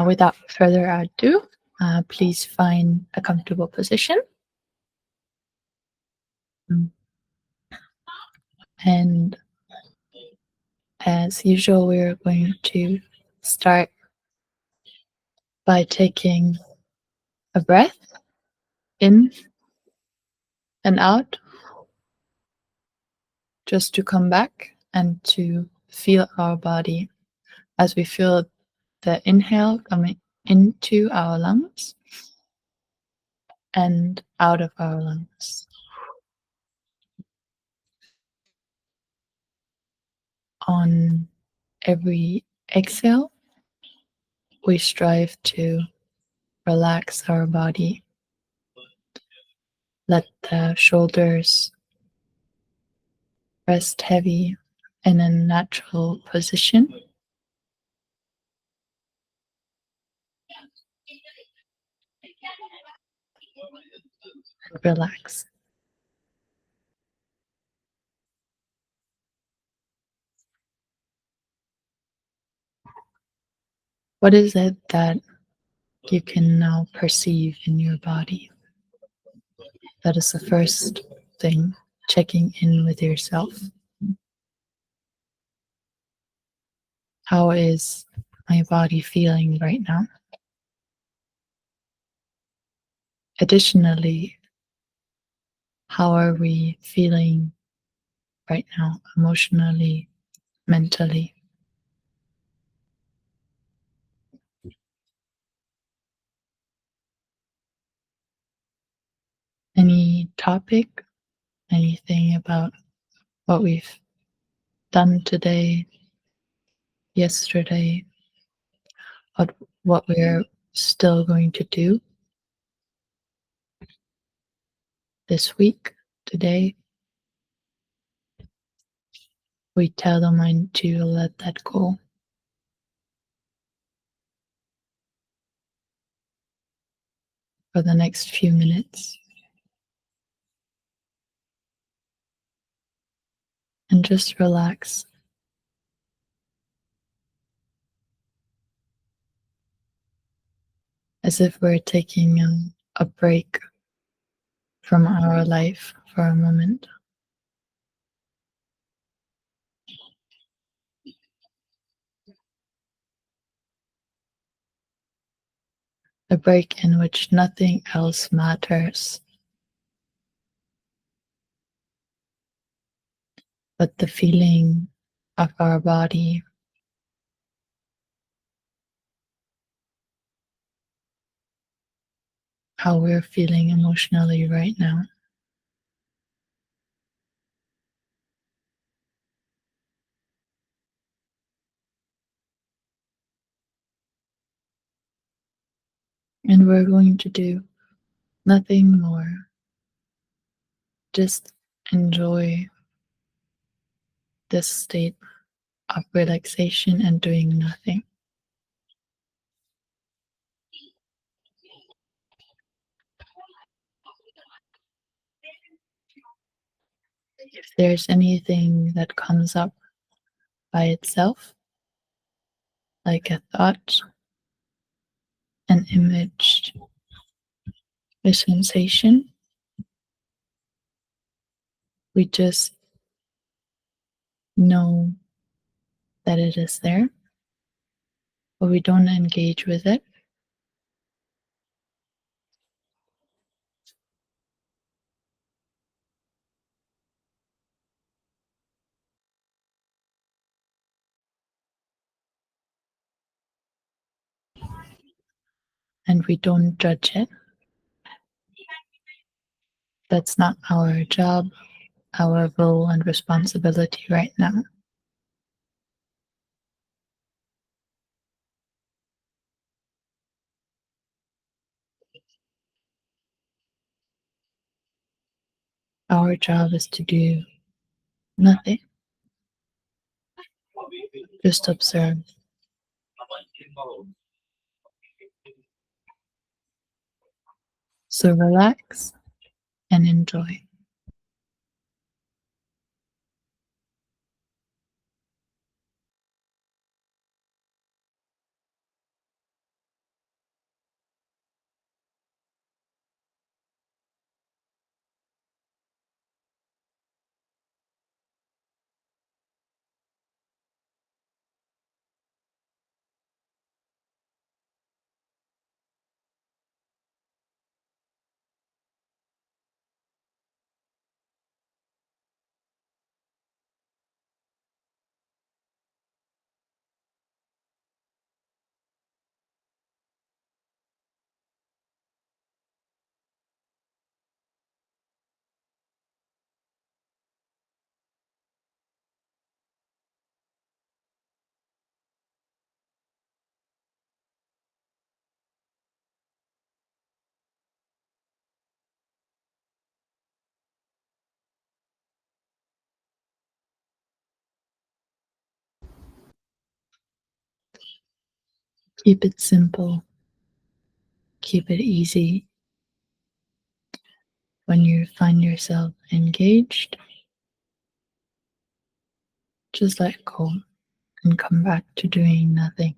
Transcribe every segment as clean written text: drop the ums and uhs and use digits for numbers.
Without further ado, please find a comfortable position. Mm. And as usual, we're going to start by taking a breath in and out, just to come back and to feel our body as we feel the inhale coming into our lungs and out of our lungs. On every exhale, we strive to relax our body. Let the shoulders rest heavy in a natural position. Relax. What is it that you can now perceive in your body? That is the first thing, checking in with yourself. How is my body feeling right now? Additionally, how are we feeling right now, emotionally, mentally? Any topic, anything about what we've done today, yesterday, what we're still going to do this week, today? We tell the mind to let that go. For the next few minutes. And just relax. As if we're taking a break from our life for a moment. A break in which nothing else matters but the feeling of our body, how we're feeling emotionally right now. And we're going to do nothing more. Just enjoy this state of relaxation and doing nothing. If there's anything that comes up by itself, like a thought, an image, a sensation, we just know that it is there, but we don't engage with it. And we don't judge it. That's not our job, our role and responsibility right now. Our job is to do nothing, just observe. So relax and enjoy. Keep it simple, keep it easy. When you find yourself engaged, just let go and come back to doing nothing.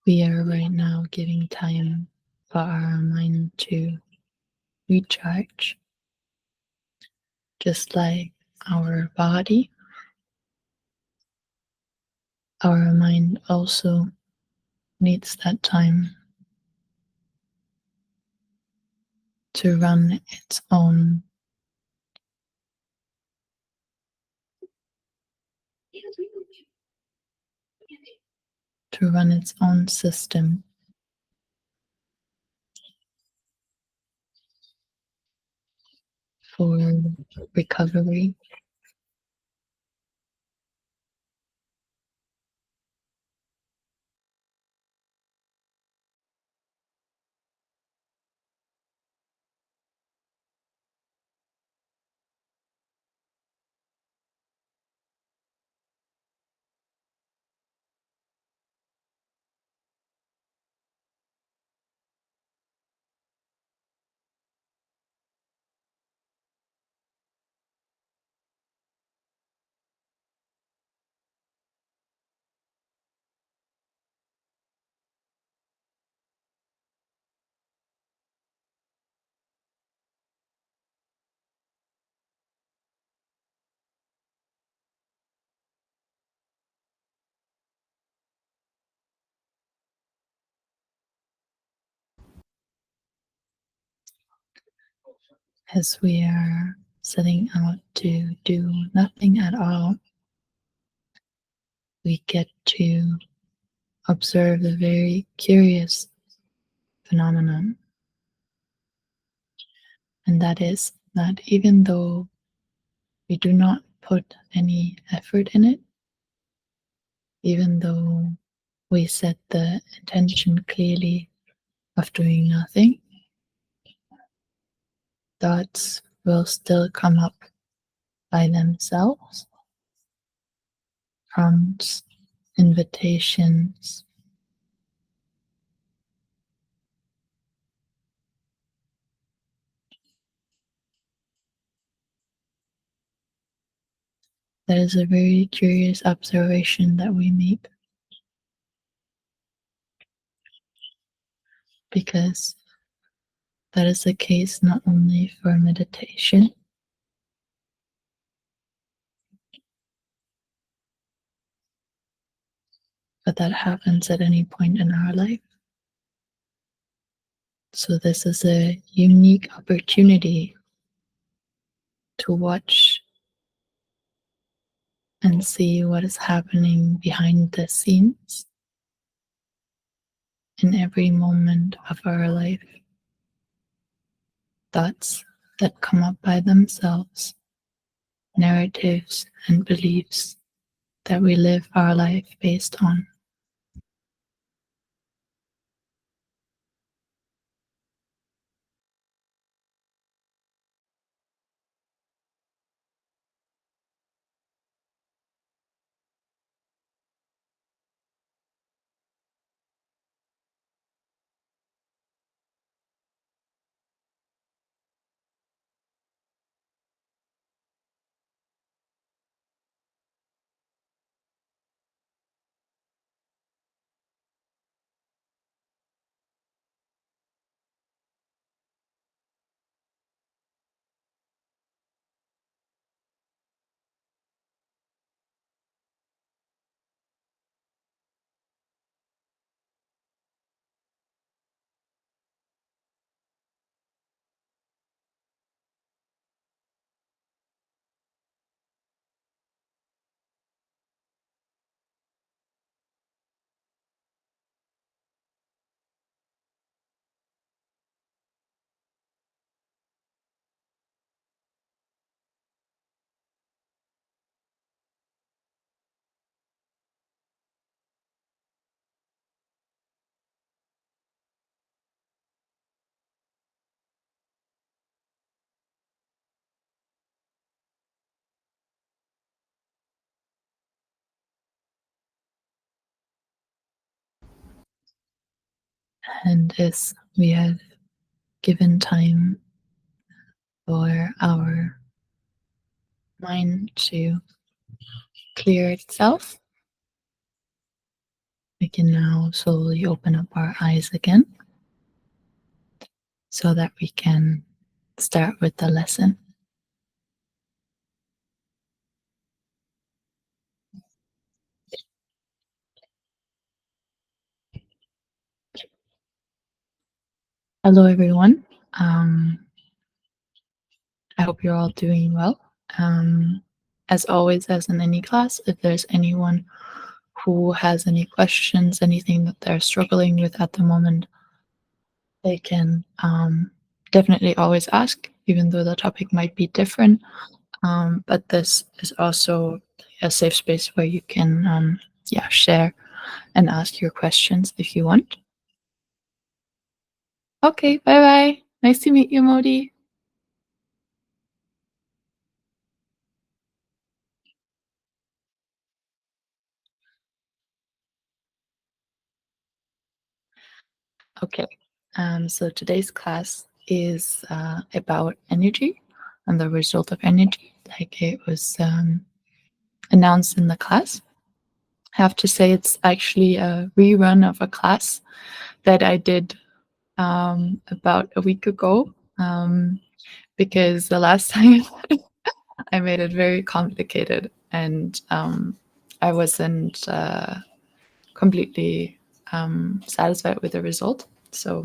We are right now giving time for our mind to recharge, just like our body. Our mind also needs that time to run its own system for recovery. As we are setting out to do nothing at all, we get to observe a very curious phenomenon. And that is that even though we do not put any effort in it, even though we set the intention clearly of doing nothing, thoughts will still come up by themselves, prompts, invitations. That is a very curious observation that we make, because that is the case not only for meditation, but that happens at any point in our life. So this is a unique opportunity to watch and see what is happening behind the scenes in every moment of our life. Thoughts that come up by themselves, narratives and beliefs that we live our life based on. And as we have given time for our mind to clear itself, we can now slowly open up our eyes again so that we can start with the lesson. Hello, everyone. I hope you're all doing well. As always, as in any class, if there's anyone who has any questions, anything that they're struggling with at the moment, they can definitely always ask, even though the topic might be different. But this is also a safe space where you can, share and ask your questions if you want. Okay, bye bye. Nice to meet you, Modi. Okay, so today's class is about energy and the result of energy, like it was announced in the class. I have to say it's actually a rerun of a class that I did about a week ago, because the last time I made it very complicated and I wasn't completely satisfied with the result. So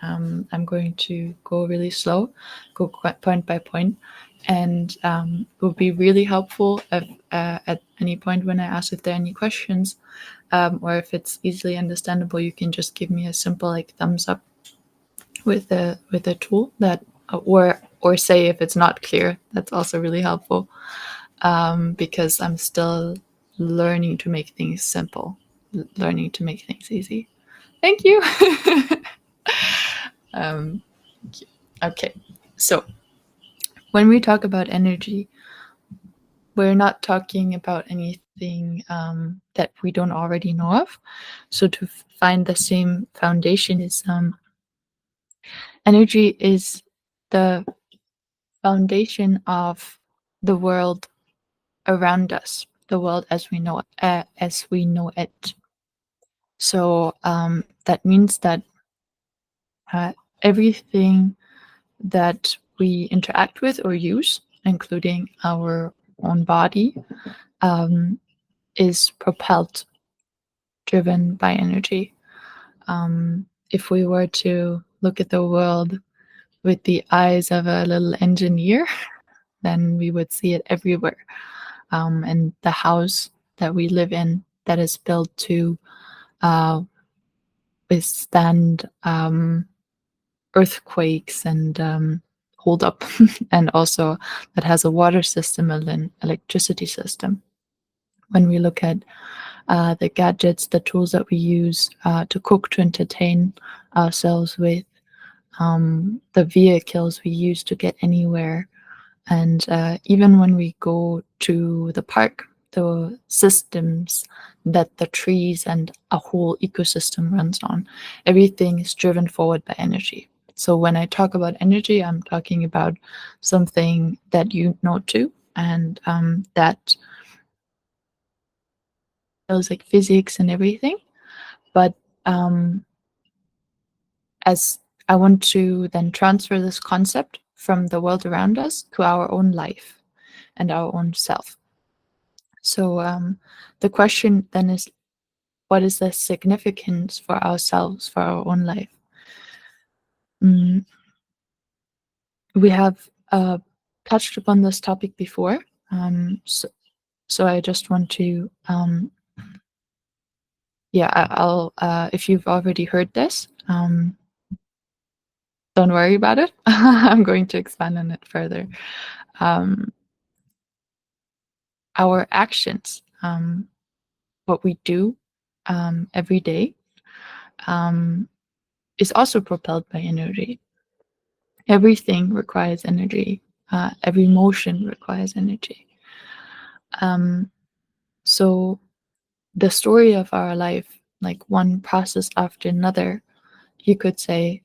I'm going to go really slow, go point by point, and it will be really helpful if, at any point when I ask if there are any questions, or if it's easily understandable, you can just give me a simple like thumbs up with a tool that, or or say if it's not clear. That's also really helpful, because I'm still learning to make things simple, learning to make things easy. Thank you. um, okay, so when we talk about energy, we're not talking about anything that we don't already know of. So to find the same foundation is energy is the foundation of the world around us, the world as we know it. So that means that everything that we interact with or use, including our own body, is propelled, driven by energy. If we were to look at the world with the eyes of a little engineer, then we would see it everywhere. And the house that we live in, that is built to withstand earthquakes and hold up, and also that has a water system and an electricity system. When we look at the gadgets, the tools that we use to cook, to entertain ourselves with, the vehicles we use to get anywhere, and even when we go to the park, the systems that the trees and a whole ecosystem runs on, everything is driven forward by energy. So when I talk about energy, I'm talking about something that you know too, and that feels like physics and everything. But as I want to then transfer this concept from the world around us to our own life and our own self. So the question then is, what is the significance for ourselves, for our own life? We have touched upon this topic before, so I just want to, I'll if you've already heard this, don't worry about it. I'm going to expand on it further. Our actions, what we do every day, is also propelled by energy. Everything requires energy. Every motion requires energy. So the story of our life, like one process after another, you could say,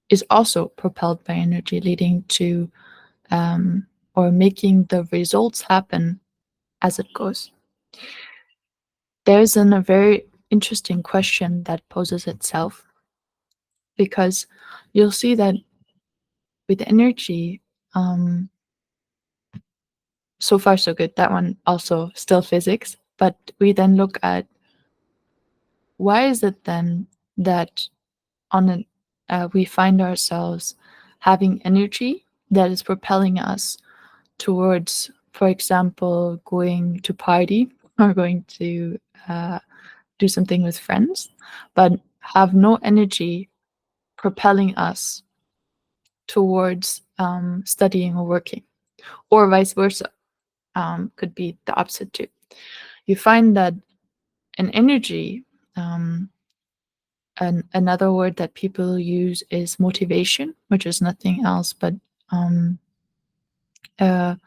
is also propelled by energy, leading to or making the results happen as it goes. There's a very interesting question that poses itself, because you'll see that with energy, so far so good, that one also still physics, but we then look at, why is it then that we find ourselves having energy that is propelling us towards, for example, going to party or going to do something with friends, but have no energy propelling us towards studying or working, or vice versa. Could be the opposite too. You find that an energy, another word that people use is motivation, which is nothing else but a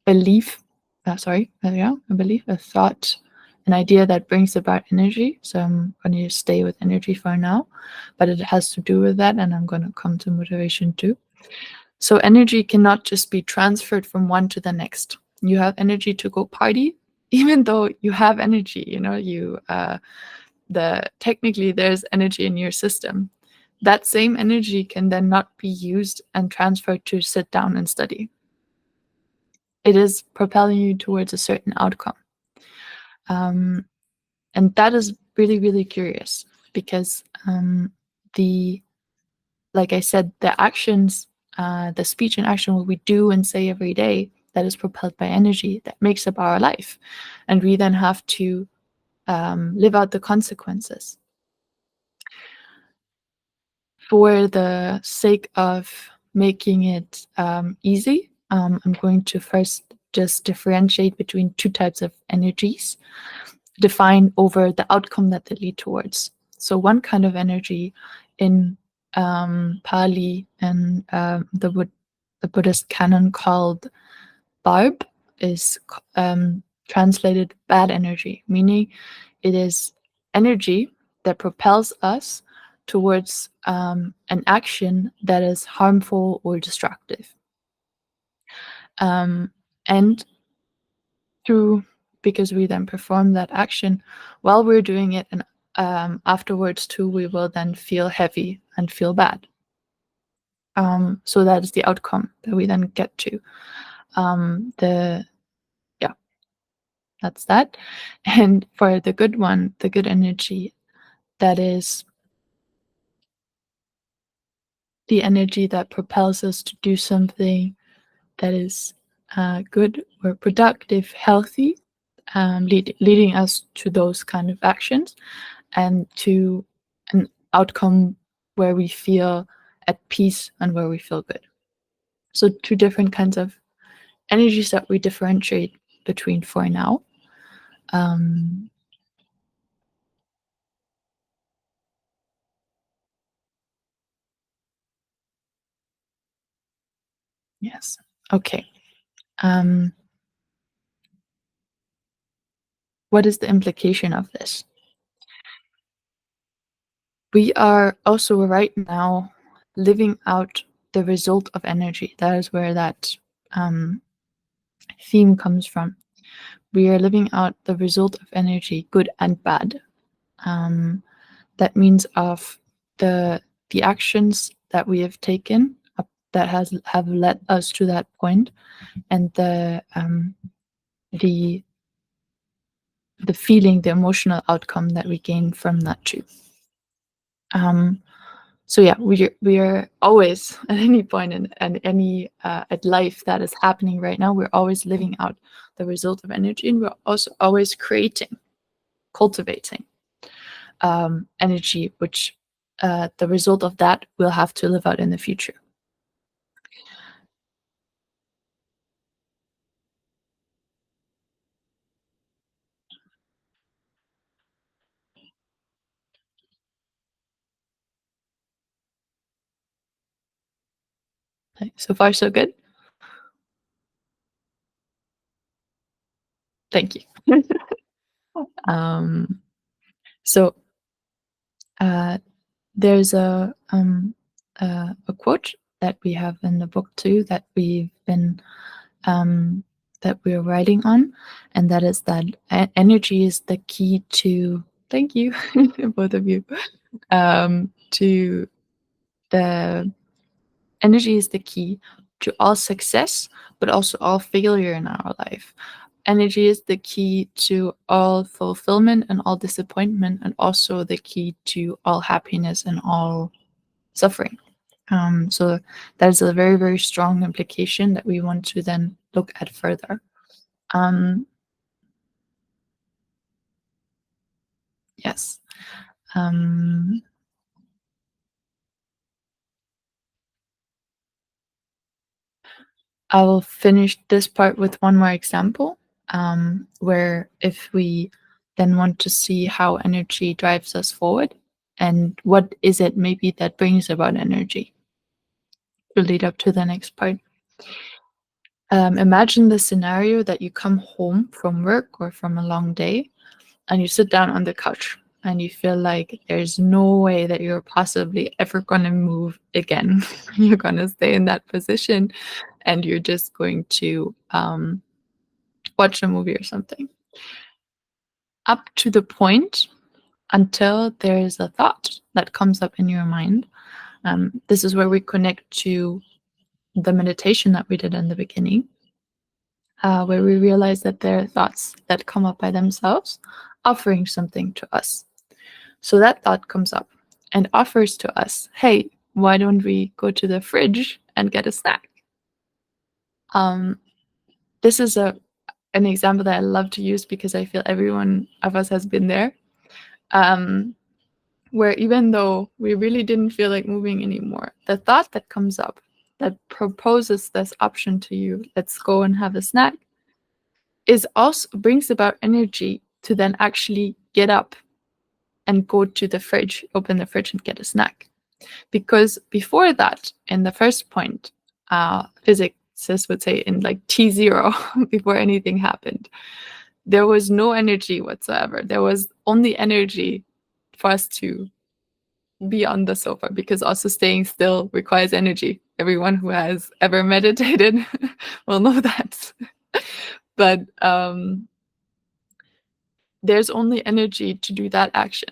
belief. A belief, a thought, an idea that brings about energy. So I'm going to stay with energy for now, but it has to do with that, and I'm going to come to motivation too. So energy cannot just be transferred from one to the next. You have energy to go party, even though you have energy. Technically there's energy in your system. That same energy can then not be used and transferred to sit down and study. It is propelling you towards a certain outcome. And that is really, really curious, because like I said, the actions, the speech and action, what we do and say every day, that is propelled by energy that makes up our life. And we then have to live out the consequences. for the sake of making it easy, I'm going to first just differentiate between two types of energies, define over the outcome that they lead towards. So one kind of energy in Pali and the Buddhist canon called barb is translated bad energy, meaning it is energy that propels us towards an action that is harmful or destructive. And because we then perform that action while we're doing it, and afterwards too, we will then feel heavy and feel bad. So that is the outcome that we then get to. That's that. And for the good one, the good energy, that is the energy that propels us to do something that is good or productive, healthy, leading us to those kind of actions and to an outcome where we feel at peace and where we feel good. So two different kinds of energies that we differentiate between for now. Yes. Okay. What is the implication of this? We are also right now living out the result of energy. That is where that theme comes from. We are living out the result of energy, good and bad. That means of the actions that we have taken that have led us to that point, and the feeling, the emotional outcome that we gain from that too. So yeah, we are always at any point in any at life that is happening right now, we're always living out the result of energy, and we're also always cultivating energy, which the result of that we'll have to live out in the future. So far, so good. Thank you. So there's a quote that we have in the book too that we've been that we're writing on, and that is that energy is the key to. Thank you, both of you. To the energy is the key to all success, but also all failure in our life. Energy is the key to all fulfillment and all disappointment, and also the key to all happiness and all suffering. So that is a very, very strong implication that we want to then look at further. Yes. I will finish this part with one more example, where if we then want to see how energy drives us forward, and what is it maybe that brings about energy to lead up to the next part. Imagine the scenario that you come home from work or from a long day, and you sit down on the couch and you feel like there's no way that you're possibly ever going to move again. You're going to stay in that position, and you're just going to watch a movie or something. Up to the point until there is a thought that comes up in your mind. This is where we connect to the meditation that we did in the beginning, where we realize that there are thoughts that come up by themselves, offering something to us. So that thought comes up and offers to us, hey, why don't we go to the fridge and get a snack? This is an example that I love to use because I feel every one of us has been there. where even though we really didn't feel like moving anymore, the thought that comes up that proposes this option to you, let's go and have a snack, is also brings about energy to then actually get up and go to the fridge, open the fridge and get a snack. Because before that, in the first point, physicists would say in like T0, before anything happened, there was no energy whatsoever. There was only energy for us to be on the sofa, because also staying still requires energy. Everyone who has ever meditated will know that. But there's only energy to do that action.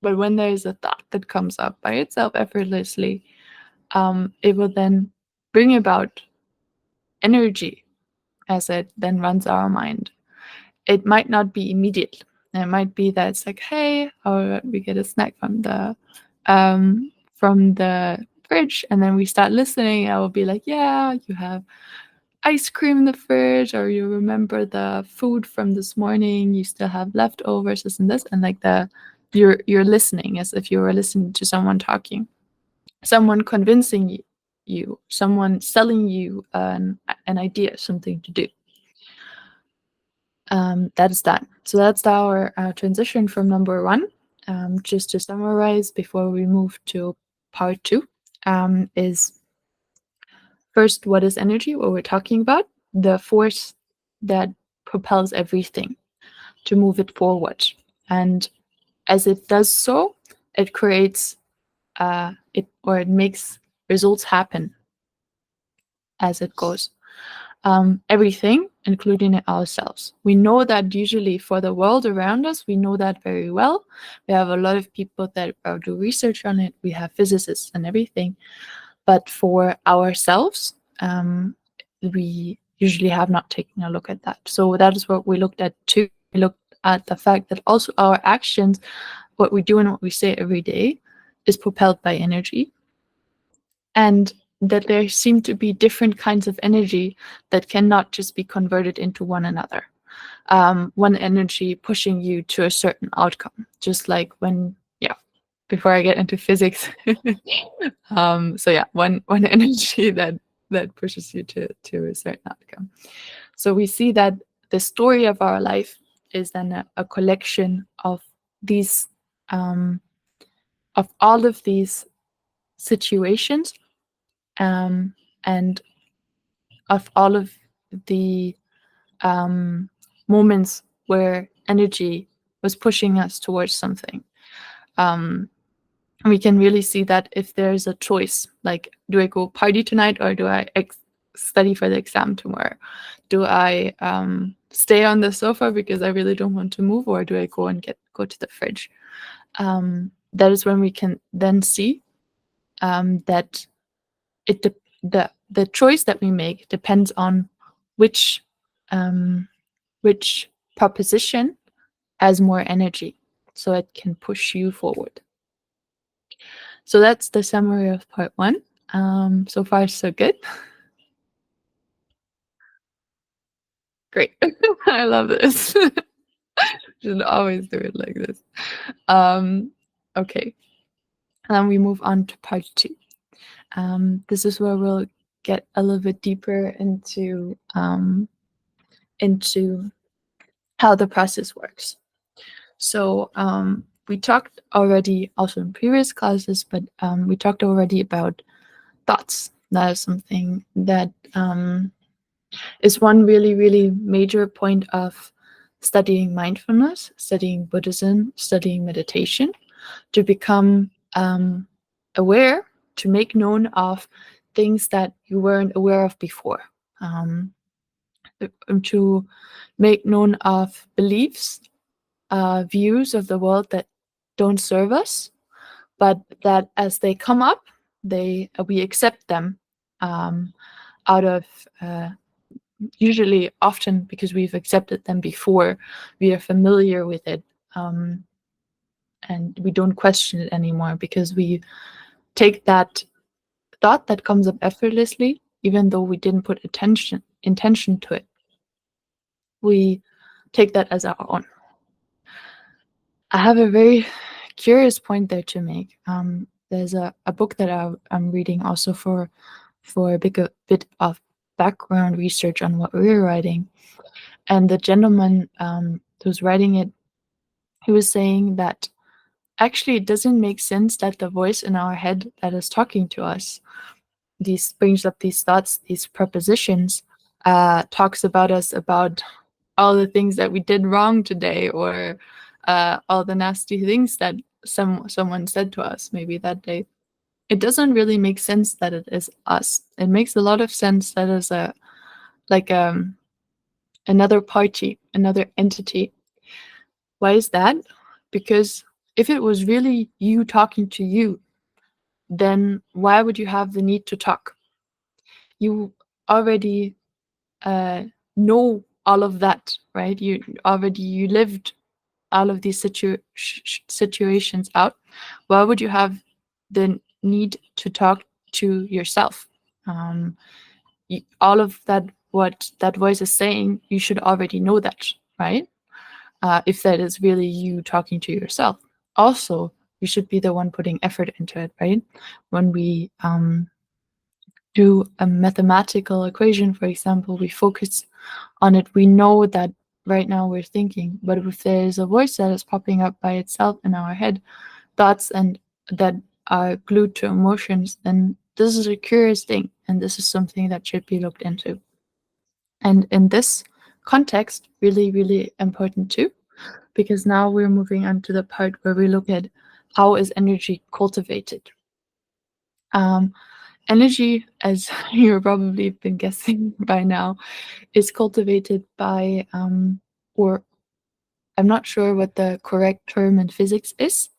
But when there's a thought that comes up by itself effortlessly, it will then bring about energy as it then runs our mind. It might not be immediate. It might be that it's like, hey, we get a snack from the fridge, and then we start listening. I will be like, yeah, you have ice cream in the fridge, or you remember the food from this morning, you still have leftovers, this and this, and like you're listening as if you were listening to someone talking, someone convincing you, someone selling you an idea, something to do. That is that. So that's our transition from number 1. Just to summarize before we move to part 2, is first, what is energy? What we're talking about, the force that propels everything to move it forward. And as it does so, it creates it makes results happen as it goes. Everything, including ourselves. We know that usually for the world around us, we know that very well. We have a lot of people that do research on it. We have physicists and everything. But for ourselves, we usually have not taken a look at that. So that is what we looked at too. We looked at the fact that also our actions, what we do and what we say every day, is propelled by energy. And that there seem to be different kinds of energy that cannot just be converted into one another. One energy pushing you to a certain outcome, just like when, before I get into physics. One energy that pushes you to a certain outcome. So we see that the story of our life is then a collection of these, of all of these situations, and of all of the moments where energy was pushing us towards something. We can really see that if there's a choice, like, do I go party tonight, or do I study for the exam tomorrow? Do I stay on the sofa because I really don't want to move, or do I go and go to the fridge? That is when we can then see that the choice that we make depends on which proposition has more energy, so it can push you forward. So that's the summary of part 1. So far, so good. Great. I love this. Should always do it like this. Okay. And then we move on to part 2. This is where we'll get a little bit deeper into how the process works. So we talked already also in previous classes, but we talked already about thoughts. That is something that is one really, really major point of studying mindfulness, studying Buddhism, studying meditation, to become aware, to make known of things that you weren't aware of before, to make known of beliefs, views of the world that don't serve us, but that as they come up, we accept them out of usually often because we've accepted them before, we are familiar with it, and we don't question it anymore because we take that thought that comes up effortlessly, even though we didn't put intention to it. We take that as our own. I have a very curious point there to make. There's a book that I'm reading also for a bit of background research on what we're writing. And the gentleman who's writing it, he was saying that actually it doesn't make sense that the voice in our head that is talking to us, these brings up these thoughts, these prepositions, talks about us, about all the things that we did wrong today, or all the nasty things that someone said to us maybe that day. It doesn't really make sense that it is us. It makes a lot of sense that it's another party, another entity. Why is that? Because if it was really you talking to you, then why would you have the need to talk? You already know all of that, right? You lived all of these situations out. Why would you have the need to talk to yourself? All of that, what that voice is saying, you should already know that, right? If that is really you talking to yourself. Also, you should be the one putting effort into it, right? When we do a mathematical equation, for example, we focus on it. We know that right now we're thinking, but if there is a voice that is popping up by itself in our head, thoughts and that are glued to emotions, then this is a curious thing, and this is something that should be looked into. And in this context, really, really important too, because now we're moving on to the part where we look at how is energy cultivated. Energy, as you've probably been guessing by now, is cultivated by, or I'm not sure what the correct term in physics is.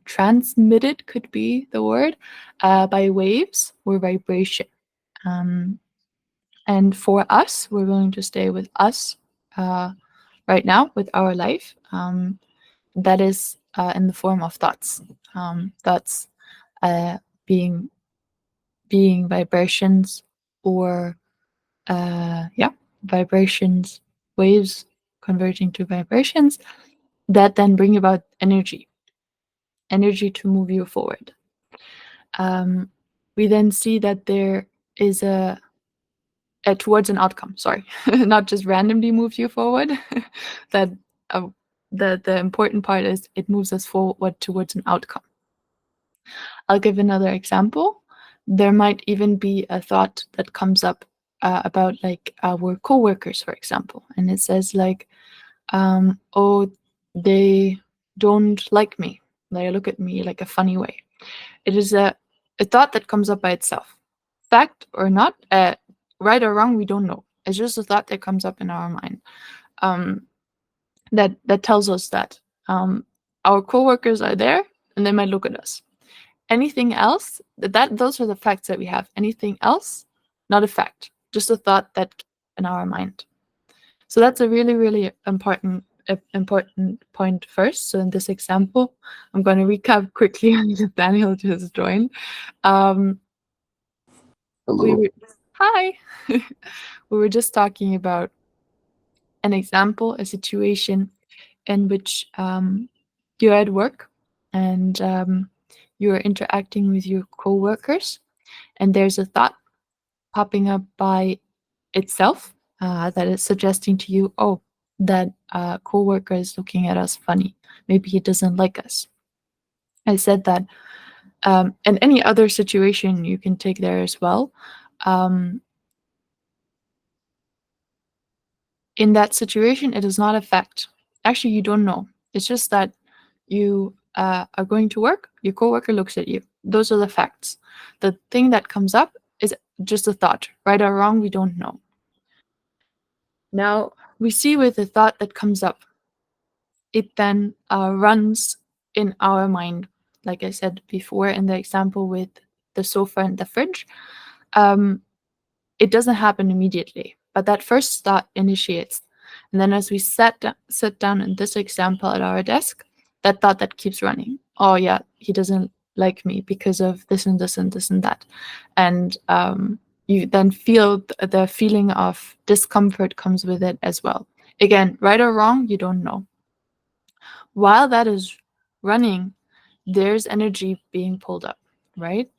Transmitted could be the word, by waves or vibration. And for us, we're going to stay with us right now with our life. That is in the form of thoughts. Thoughts being vibrations, or vibrations, waves converging to vibrations that then bring about energy to move you forward. We then see that there is a towards an outcome, sorry, not just randomly moves you forward. That the important part is it moves us forward towards an outcome. I'll give another example. There might even be a thought that comes up about like our coworkers, for example, and it says like, oh, they don't like me. They look at me like a funny way. It is a thought that comes up by itself. Fact or not, right or wrong, we don't know. It's just a thought that comes up in our mind. That tells us that our coworkers are there and they might look at us. Anything else, those are the facts that we have. Anything else, not a fact, just a thought that in our mind. So that's a really, really important point first. So in this example, I'm going to recap quickly. Daniel just joined. Hello. Hi. We were just talking about an example, a situation in which you're at work and you're interacting with your coworkers, and there's a thought popping up by itself that is suggesting to you, oh, that coworker is looking at us funny. Maybe he doesn't like us. I said that, and any other situation you can take there as well. In that situation, it is not a fact. Actually, you don't know. It's just that you are going to work, your coworker looks at you. Those are the facts. The thing that comes up is just a thought. Right or wrong, we don't know. Now, we see with the thought that comes up, it then runs in our mind. Like I said before in the example with the sofa and the fridge, it doesn't happen immediately, but that first thought initiates. And then as we sit down in this example at our desk, that thought that keeps running. Oh yeah, he doesn't like me because of this and this and this and that. And you then feel the feeling of discomfort comes with it as well. Again, right or wrong, you don't know. While that is running, there's energy being pulled up, right?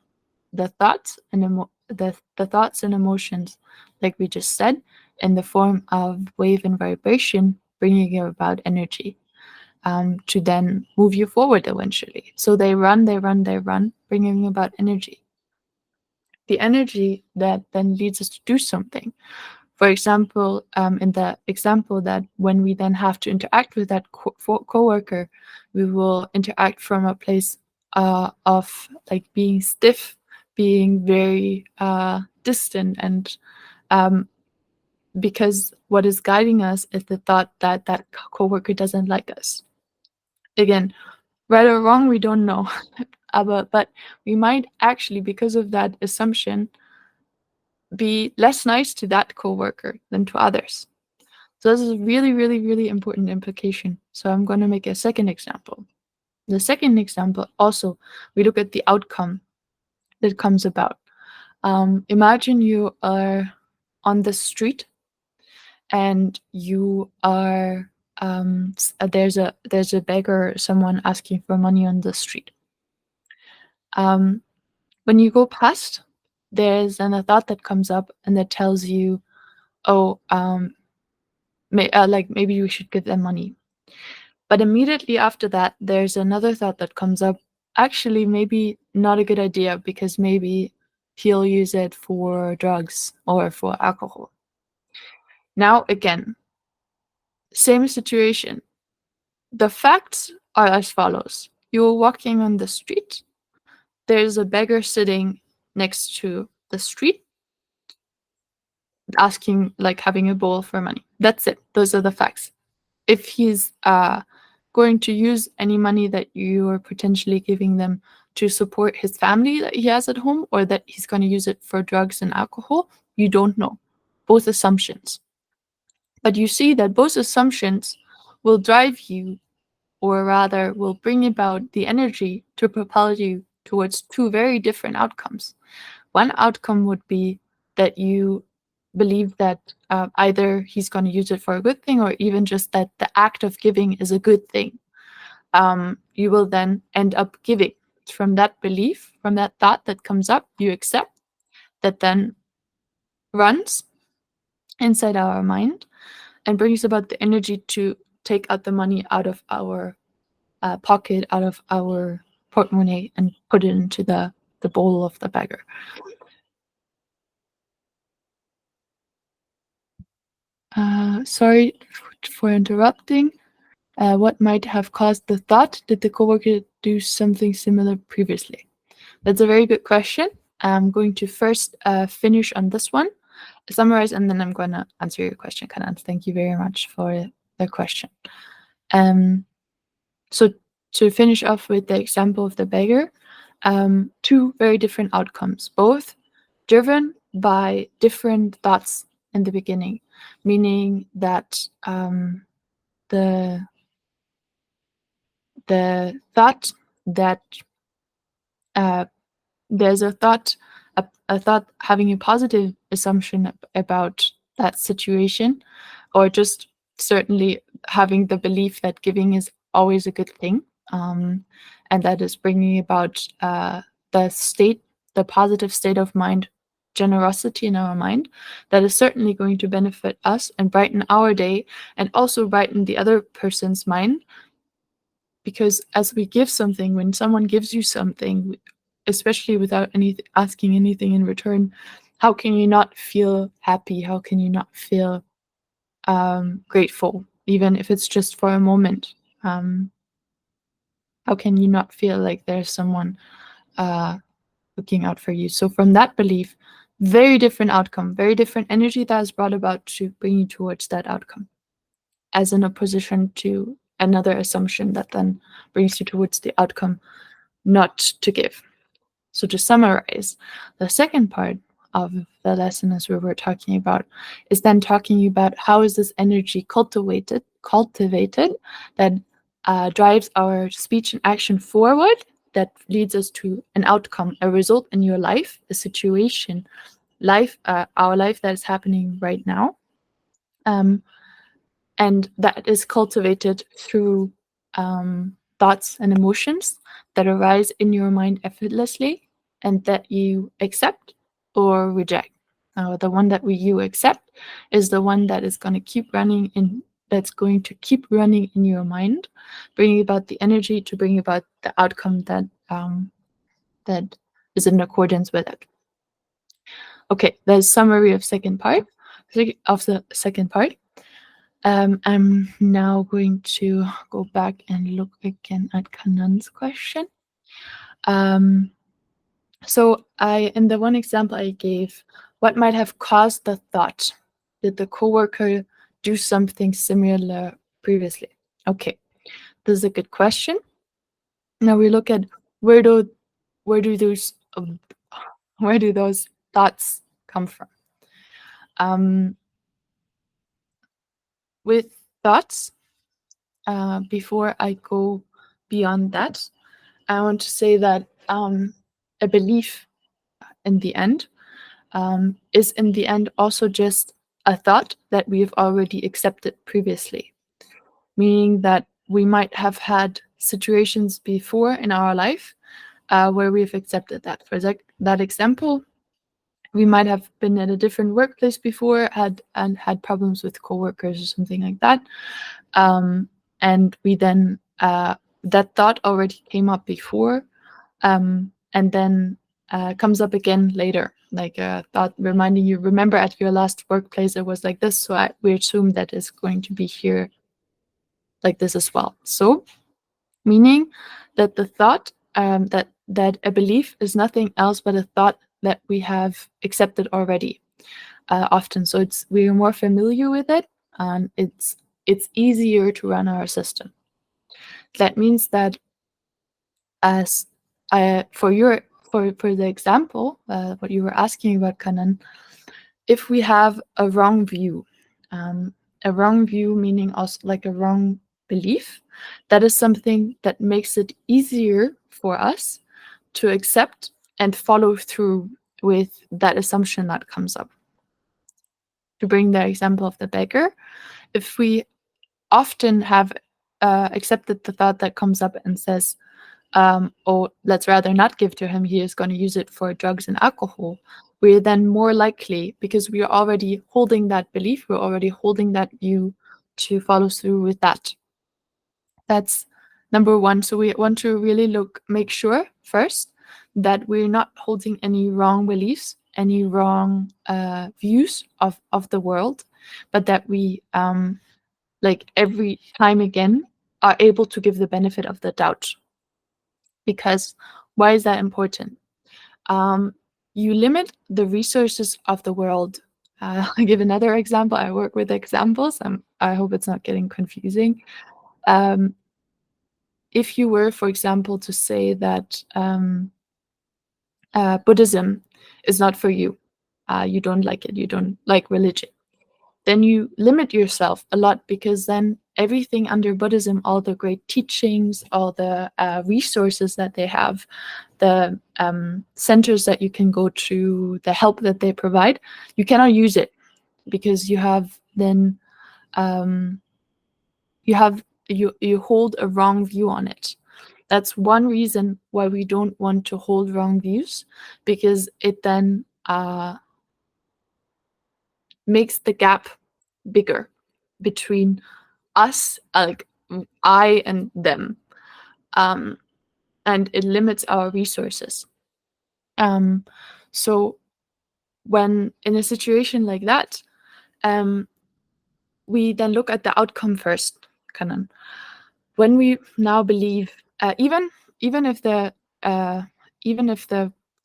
The thoughts and the thoughts and emotions, like we just said, in the form of wave and vibration, bringing about energy to then move you forward eventually. So they run, bringing about energy. The energy that then leads us to do something. For example, in the example that when we then have to interact with that coworker, we will interact from a place of like being stiff, being very distant, and because what is guiding us is the thought that that coworker doesn't like us. Again, right or wrong, we don't know, but we might actually, because of that assumption, be less nice to that coworker than to others. So this is a really, really, really important implication. So I'm going to make a second example. The second example also, we look at the outcome that comes about. Imagine you are on the street and you are there's a beggar, someone asking for money on the street. When you go past, there's then a thought that comes up and that tells you, oh, like maybe you should give them money. But immediately after that, there's another thought that comes up. Actually, maybe not a good idea because maybe he'll use it for drugs or for alcohol. Now, again, same situation. The facts are as follows. You're walking on the street. There's a beggar sitting next to the street asking, like having a bowl for money. That's it. Those are the facts. If he's going to use any money that you are potentially giving them to support his family that he has at home, or that he's going to use it for drugs and alcohol, you don't know. Both assumptions. But you see that both assumptions will drive you, or rather will bring about the energy to propel you towards two very different outcomes. One outcome would be that you believe that either he's going to use it for a good thing, or even just that the act of giving is a good thing. You will then end up giving. From that belief, from that thought that comes up, you accept, that then runs inside our mind and brings about the energy to take out the money out of our pocket, out of our portemonnaie, and put it into the bowl of the beggar. Sorry for interrupting. What might have caused the thought? Did the coworker do something similar previously? That's a very good question. I'm going to first finish on this one, summarize, and then I'm going to answer your question, Kanan. Thank you very much for the question. So to finish off with the example of the beggar, two very different outcomes, both driven by different thoughts in the beginning, meaning that the thought that there's a thought having a positive assumption about that situation, or just certainly having the belief that giving is always a good thing, and that is bringing about the positive state of mind, generosity in our mind, that is certainly going to benefit us and brighten our day, and also brighten the other person's mind. Because as we give something, when someone gives you something, especially without asking anything in return, how can you not feel happy? How can you not feel grateful, even if it's just for a moment? How can you not feel like there's someone looking out for you? So from that belief, very different outcome, very different energy that is brought about to bring you towards that outcome, as in opposition to another assumption that then brings you towards the outcome not to give. So to summarize, the second part of the lesson, as we were talking about, is then talking about how is this energy cultivated that drives our speech and action forward, that leads us to an outcome, a result in your life, a situation, our life that is happening right now. And that is cultivated through thoughts and emotions that arise in your mind effortlessly and that you accept or reject. The one that you accept is the one that is going to keep running in that's going to keep running in your mind, bringing about the energy to bring about the outcome that is in accordance with it. Okay, the summary of the second part. I'm now going to go back and look again at Kanan's question. So in the one example I gave, what might have caused the thought? Did the coworker do something similar previously? Okay, this is a good question. Now we look at where do those thoughts come from? With thoughts, before I go beyond that, I want to say that a belief in the end is in the end also just a thought that we've already accepted previously, meaning that we might have had situations before in our life where we've accepted that. For that example, we might have been at a different workplace before, had problems with coworkers or something like that, and we then that thought already came up before, and then comes up again later, like a thought reminding you, remember at your last workplace it was like this, so we assume that it's going to be here like this as well. So meaning that the thought that a belief is nothing else but a thought that we have accepted already, often. So we're more familiar with it, and it's easier to run our system. That means that as for the example, what you were asking about, Kanan, if we have a wrong view meaning also like a wrong belief, that is something that makes it easier for us to accept and follow through with that assumption that comes up. To bring the example of the beggar, if we often have accepted the thought that comes up and says, oh, let's rather not give to him, he is going to use it for drugs and alcohol, we're then more likely, because we are already holding that belief, we're already holding that view, to follow through with that. That's number one. So we want to really make sure first that we're not holding any wrong beliefs, any wrong views of the world, but that we like every time again are able to give the benefit of the doubt. Because why is that important? You limit the resources of the world. I'll give another example. I work with examples. I hope it's not getting confusing. If you were, for example, to say that Buddhism is not for you, you don't like it, you don't like religion, then you limit yourself a lot, because then everything under Buddhism, all the great teachings, all the resources that they have, the centers that you can go to, the help that they provide, you cannot use it, because you have then you hold a wrong view on it. That's one reason why we don't want to hold wrong views, because it then makes the gap bigger between us, like I and them, and it limits our resources. So when in a situation like that, we then look at the outcome first, Kanan. When we now believe, even if the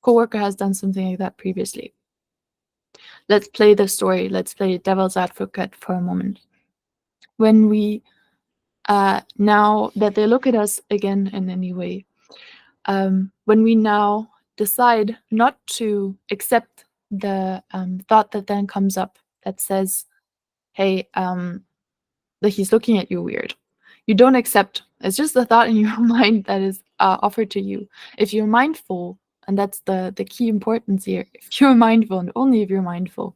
coworker has done something like that previously, let's play the story. Let's play devil's advocate for a moment. When we now that they look at us again in any way, when we now decide not to accept the thought that then comes up that says, hey, that he's looking at you weird, you don't accept. It's just the thought in your mind that is offered to you. If you're mindful, and that's the key importance here, if you're mindful, and only if you're mindful,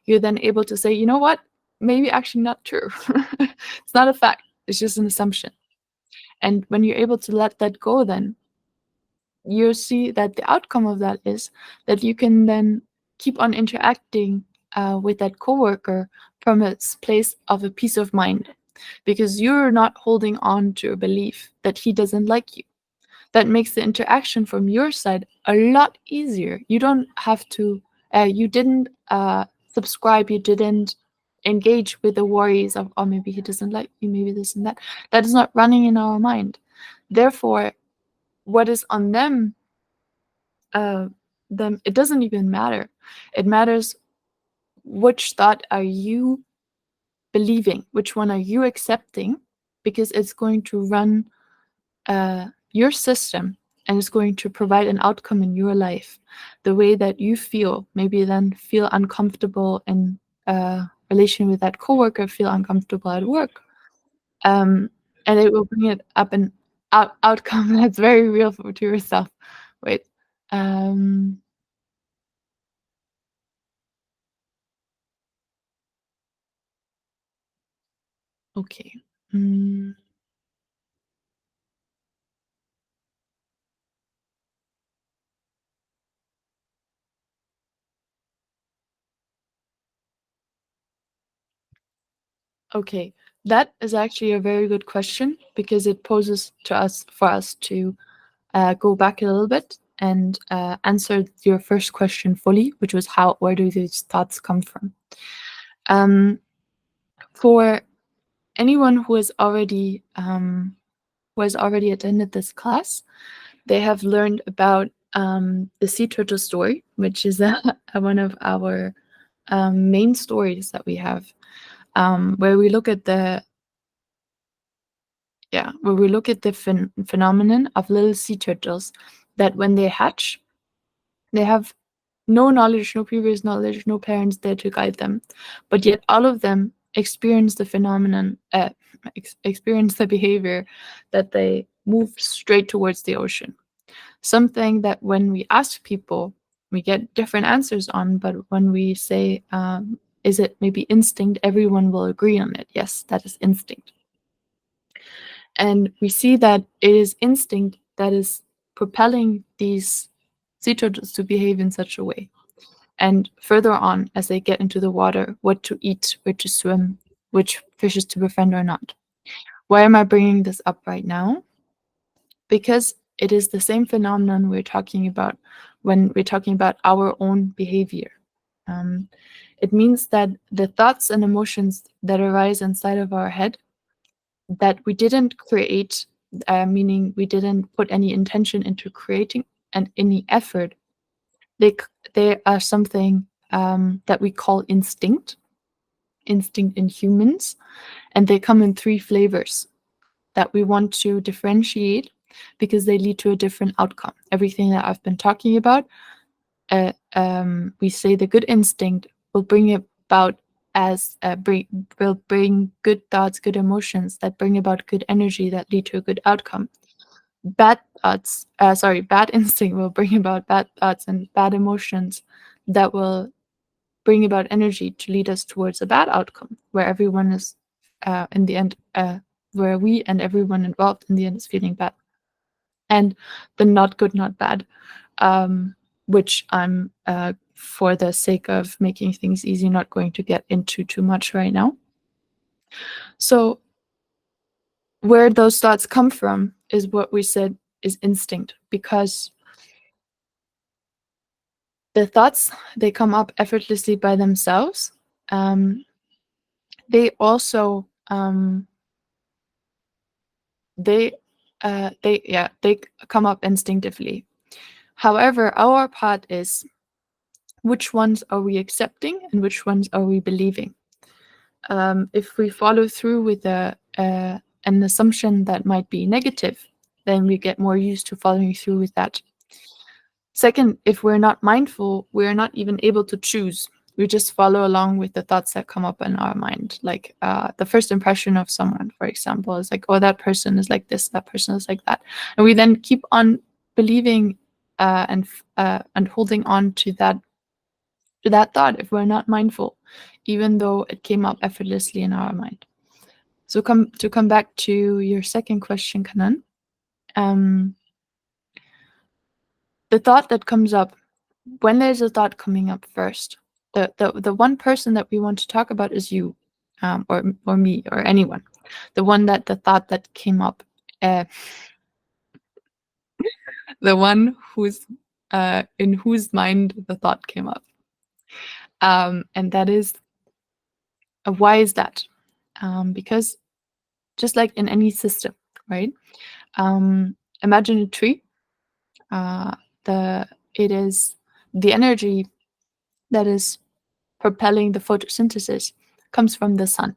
you're then able to say, you know what, maybe actually not true. It's not a fact, it's just an assumption. And when you're able to let that go, then you see that the outcome of that is that you can then keep on interacting with that coworker from a place of a peace of mind, because you're not holding on to a belief that he doesn't like you. That makes the interaction from your side a lot easier. You don't have to, you didn't subscribe, you didn't engage with the worries of, oh, maybe he doesn't like me, maybe this and that. That is not running in our mind. Therefore, what is on them, it doesn't even matter. It matters which thought are you believing, which one are you accepting, because it's going to run your system, and it's going to provide an outcome in your life the way that you feel. Maybe then feel uncomfortable in relation with that coworker, feel uncomfortable at work, and it will bring it up an outcome that's very real to yourself. Wait. Okay. Mm, okay. That is actually a very good question, because it poses to us for us to go back a little bit and answer your first question fully, which was where do these thoughts come from? For anyone who has already attended this class, they have learned about the sea turtle story, which is one of our main stories that we have, where we look at the phenomenon of little sea turtles that when they hatch, they have no knowledge, no previous knowledge, no parents there to guide them, but yet all of them experience the phenomenon, experience the behavior that they move straight towards the ocean. Something that when we ask people, we get different answers on, but when we say, is it maybe instinct, everyone will agree on it. Yes, that is instinct. And we see that it is instinct that is propelling these sea turtles to behave in such a way. And further on, as they get into the water, what to eat, where to swim, which fishes to befriend or not. Why am I bringing this up right now? Because it is the same phenomenon we're talking about when we're talking about our own behavior. It means that the thoughts and emotions that arise inside of our head that we didn't create, meaning we didn't put any intention into creating and any effort, they are something that we call instinct in humans, and they come in 3 flavors that we want to differentiate because they lead to a different outcome. Everything that I've been talking about, we say the good instinct will bring about will bring good thoughts, good emotions that bring about good energy that lead to a good outcome. Bad instinct will bring about bad thoughts and bad emotions that will bring about energy to lead us towards a bad outcome, where everyone is, in the end, where we and everyone involved in the end is feeling bad. And the not good, not bad, which I'm, for the sake of making things easy, not going to get into too much right now. So where those thoughts come from is what we said is instinct, because the thoughts, they come up effortlessly by themselves. They also they come up instinctively. However, our part is which ones are we accepting and which ones are we believing. If we follow through with an assumption that might be negative, then we get more used to following through with that. Second, if we're not mindful, we're not even able to choose. We just follow along with the thoughts that come up in our mind. Like the first impression of someone, for example, is like, oh, that person is like this, that person is like that. And we then keep on believing and holding on to that thought if we're not mindful, even though it came up effortlessly in our mind. So to come back to your second question, Kanan, the thought that comes up when there's a thought coming up first, the one person that we want to talk about is you, or me, or anyone. The thought that came up, the one who's in whose mind the thought came up, and that is why is that? Because just like in any system, right? Imagine a tree. It is the energy that is propelling the photosynthesis comes from the sun.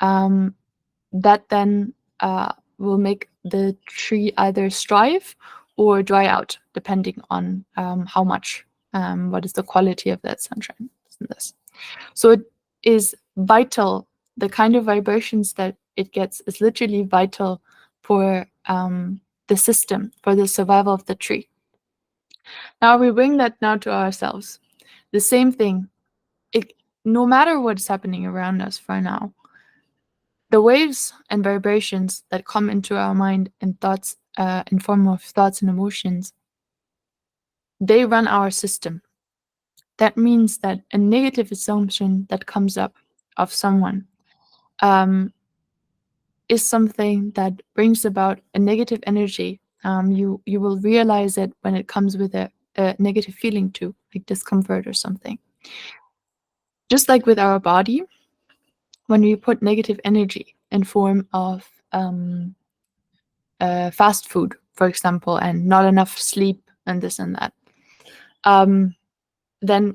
That then will make the tree either strive or dry out, depending on how much, what is the quality of that sunshine. So it is vital. The kind of vibrations that it gets is literally vital for the system, for the survival of the tree. Now we bring that now to ourselves. The same thing. No matter what's happening around us for now, the waves and vibrations that come into our mind and thoughts, in form of thoughts and emotions, they run our system. That means that a negative assumption that comes up of someone is something that brings about a negative energy. You will realize it when it comes with a negative feeling too, like discomfort or something. Just like with our body, when we put negative energy in form of fast food, for example, and not enough sleep and this and that, then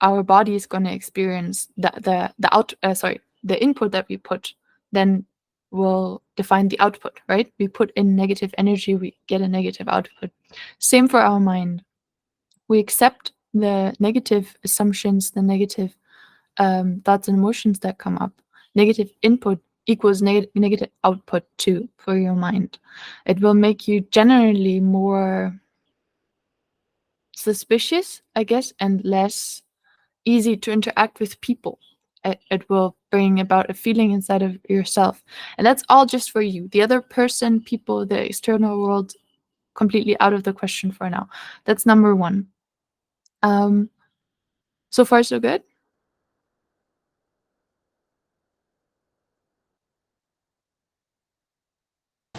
our body is gonna experience the input that we put then will define the output, right? We put in negative energy, we get a negative output. Same for our mind. We accept the negative assumptions, the negative thoughts and emotions that come up. Negative input equals negative output too for your mind. It will make you generally more suspicious, I guess, and less easy to interact with people. It will bring about a feeling inside of yourself. And that's all just for you. The other person, people, the external world, completely out of the question for now. That's number one. So far, so good?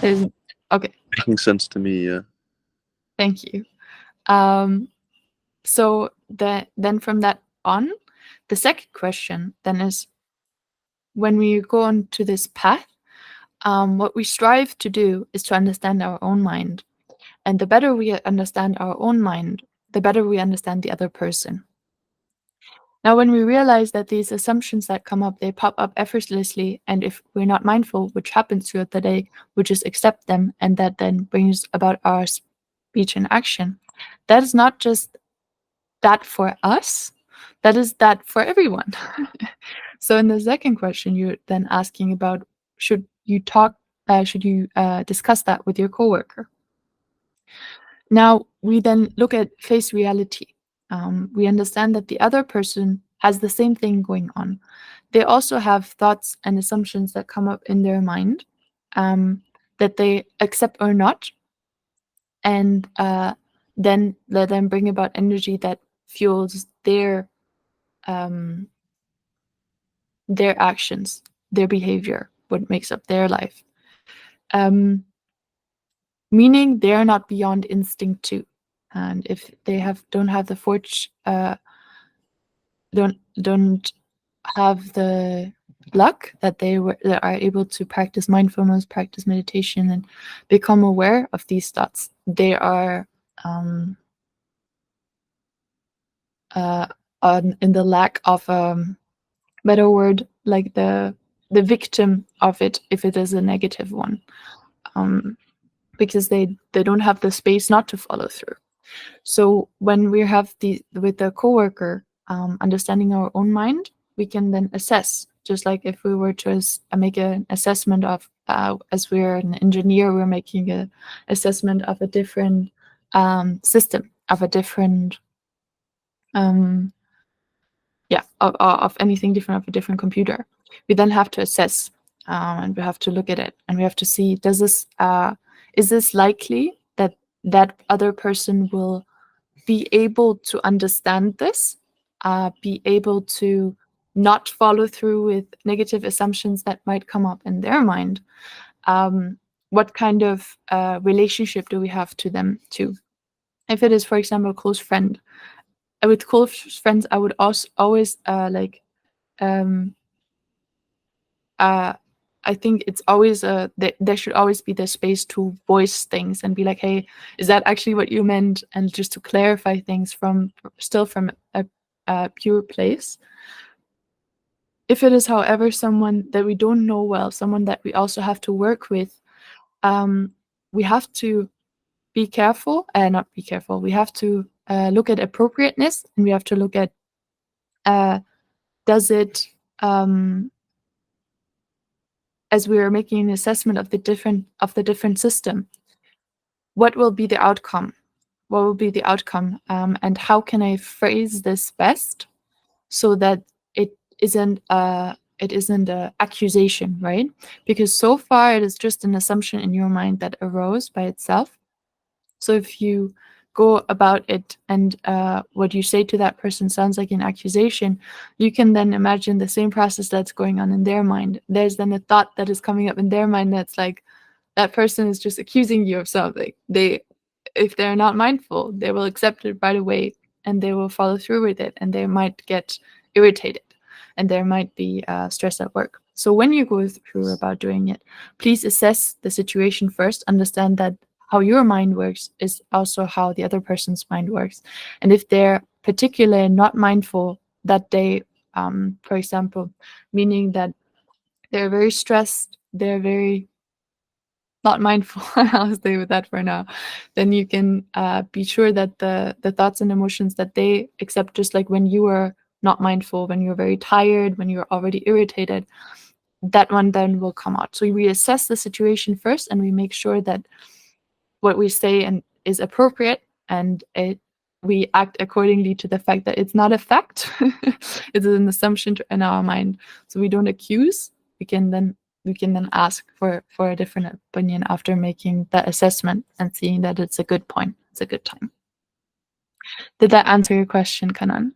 Okay. Making sense to me, yeah. Thank you. So then from that on, the second question then is, when we go on to this path, what we strive to do is to understand our own mind. And the better we understand our own mind, the better we understand the other person. Now, when we realize that these assumptions that come up, they pop up effortlessly, and if we're not mindful, which happens throughout the day, we just accept them, and that then brings about our speech and action. That is not just that for us, that is that for everyone. So in the second question, you're then asking about, should you discuss that with your coworker? Now we then look at face reality. We understand that the other person has the same thing going on. They also have thoughts and assumptions that come up in their mind, that they accept or not, and then let them bring about energy that fuels their actions, their behavior, what makes up their life. Meaning they're not beyond instinct too. And if they don't have the don't have the luck that that are able to practice mindfulness, practice meditation, and become aware of these thoughts, they are in the lack of better word, like the victim of it, if it is a negative one, because they don't have the space not to follow through. So when we have with the coworker, understanding our own mind, we can then assess, just like if we were to make an assessment of, as we're an engineer, we're making an assessment of a different system, of a different of anything different, of a different computer. we then have to assess, and we have to look at it, and we have to see, is this likely that that other person will be able to understand this, be able to not follow through with negative assumptions that might come up in their mind. What kind of relationship do we have to them too? If it is, for example, a close friend, with close friends, I would also always um, I think it's always there should always be the space to voice things and be like, hey, is that actually what you meant? And just to clarify things from a pure place. If it is, however, someone that we don't know well, someone that we also have to work with, we have to be careful, not be careful. We have to look at appropriateness, and we have to look at does it as we are making an assessment of the different system, what will be the outcome? What will be the outcome? And how can I phrase this best so that it isn't a accusation, right? Because so far it is just an assumption in your mind that arose by itself. So if you go about it and what you say to that person sounds like an accusation, you can then imagine the same process that's going on in their mind. There's then a thought that is coming up in their mind that's like, that person is just accusing you of something. If they're not mindful, they will accept it right away and they will follow through with it, and they might get irritated and there might be stress at work. So when you go through about doing it, please assess the situation first, understand that how your mind works is also how the other person's mind works. And if they're particularly not mindful that day, for example, meaning that they're very stressed, they're very not mindful, I'll stay with that for now, then you can be sure that the thoughts and emotions that they accept, just like when you were not mindful, when you're very tired, when you're already irritated, that one then will come out. So we assess the situation first, and we make sure that what we say and is appropriate, and we act accordingly to the fact that it's not a fact. It's an assumption in our mind. So we don't accuse. We can then ask for a different opinion after making that assessment and seeing that it's a good point. It's a good time. Did that answer your question, Kanan?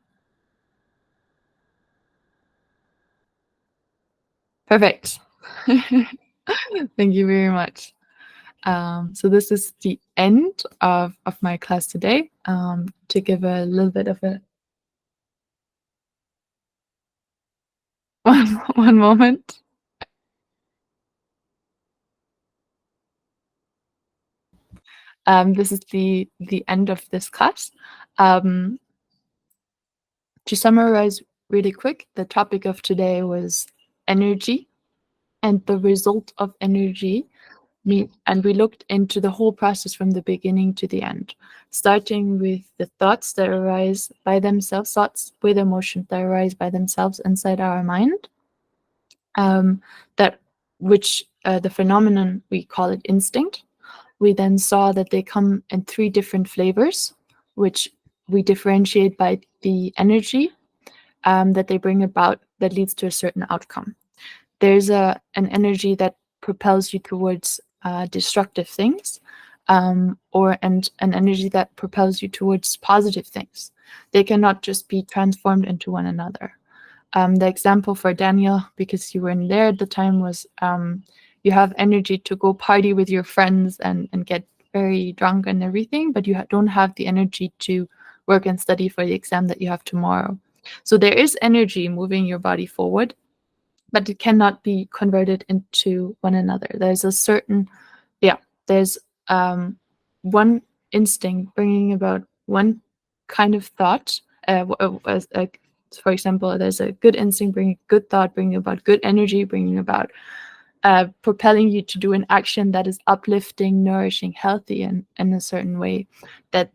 Perfect. Thank you very much. So this is the end of my class today. To give a little bit of a one moment. This is the end of this class. To summarize really quick, the topic of today was energy and the result of energy. And we looked into the whole process from the beginning to the end, starting with the thoughts that arise by themselves, thoughts with emotions that arise by themselves inside our mind. The phenomenon, we call it instinct. We then saw that they come in 3 different flavors, which we differentiate by the energy that they bring about that leads to a certain outcome. There's an energy that propels you towards destructive things, or an energy that propels you towards positive things. They cannot just be transformed into one another. The example for Daniel, because you weren't there at the time, was you have energy to go party with your friends and get very drunk and everything, but you don't have the energy to work and study for the exam that you have tomorrow. So there is energy moving your body forward, but it cannot be converted into one another. There's a certain, there's one instinct bringing about one kind of thought. For example, there's a good instinct bringing good thought, bringing about good energy, bringing about propelling you to do an action that is uplifting, nourishing, healthy in a certain way that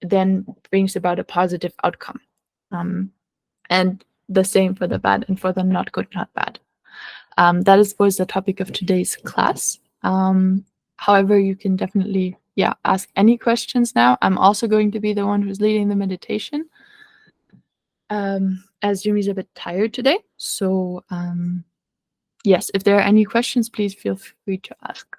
then brings about a positive outcome. And the same for the bad and for the not good, not bad. That was the topic of today's class. However, you can definitely ask any questions now. I'm also going to be the one who's leading the meditation. As Yumi's a bit tired today, so Yes, if there are any questions, please feel free to ask.